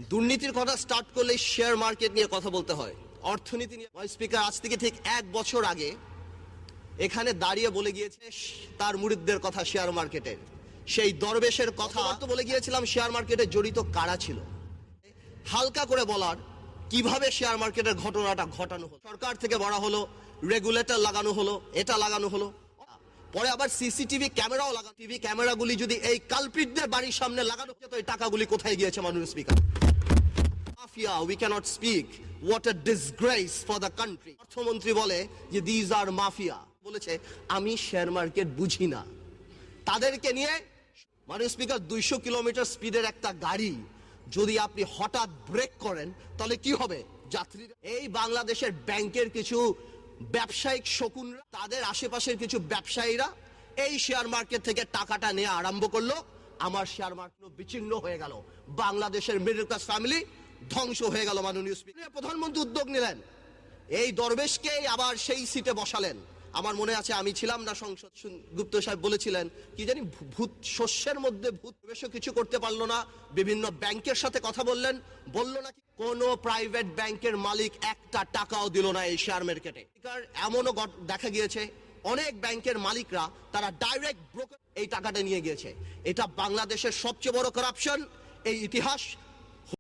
দুর্নীতির কথা স্টার্ট করলে শেয়ার মার্কেট নিয়ে কথা বলতে হয়, অর্থনীতি নিয়ে। স্পিকার আজ থেকে ঠিক 1 বছর আগে এখানে দাঁড়িয়ে বলে গিয়েছে তার মুরিদদের কথা শেয়ার মার্কেটের, সেই দরবেশের কথা তো বলে গিয়েছিলাম শেয়ার মার্কেটে জড়িত কারা ছিল। হালকা করে বলার কিভাবে শেয়ার মার্কেটের ঘটনাটা ঘটানো হলো, সরকার থেকে বলা হলো, রেগুলেটর লাগানো হলো, এটা লাগানো হলো, পরে আবার সিসিটিভি ক্যামেরাও লাগানো। টিভি ক্যামেরাগুলি যদি এই কালপ্রিটদের বাড়ির সামনে লাগানো হতো, এই টাকাগুলি কোথায় গিয়েছে মাননীয় speaker? Mafia, we can't speak, what a disgrace for the country. অর্থমন্ত্রী বলে যে দিজ আর মাফিয়া, বলেছে আমি শেয়ার মার্কেট বুঝি না। তাদেরকে নিয়ে মাননীয় স্পিকার 200 কিলোমিটার স্পিডের একটা গাড়ি যদি আপনি হঠাৎ ব্রেক করেন তাহলে কি হবে? যাত্রীরা, এই বাংলাদেশের ব্যাংকের কিছু ব্যবসায়িক শকুনরা, তাদের আশেপাশের কিছু ব্যবসায়ীরা এই শেয়ার মার্কেট থেকে টাকাটা নিয়ে আরম্ভ করলো। আমার শেয়ার মার্কেট বিচ্ছিন্ন হয়ে গেল, বাংলাদেশের মিডল ক্লাস ফ্যামিলি ধ্বংস হয়ে গেল। মাননীয় স্পিকার, প্রধানমন্ত্রী উদ্যোগ নিলেন, এই দরবেশকে আবার সেই সিটে বসালেন। আমার মনে আছে আমি ছিলাম না সংসদ, গুপ্ত সাহেব বলেছিলেন কি জানি, ভূত শস্যের মধ্যে ভূত প্রবেশও কিছু করতে পারলো না। বিভিন্ন ব্যাংকের সাথে কথা বললেন, বললো নাকি কোনো প্রাইভেট ব্যাংকের মালিক একটা টাকাও দিল না এই শেয়ার মার্কেটে। এমনও দেখা গিয়েছে অনেক ব্যাংকের মালিকরা তারা ডাইরেক্ট ব্রোকার এই টাকাটা নিয়ে গিয়েছে। এটা বাংলাদেশের সবচেয়ে বড় কারাপশন। এই ইতিহাস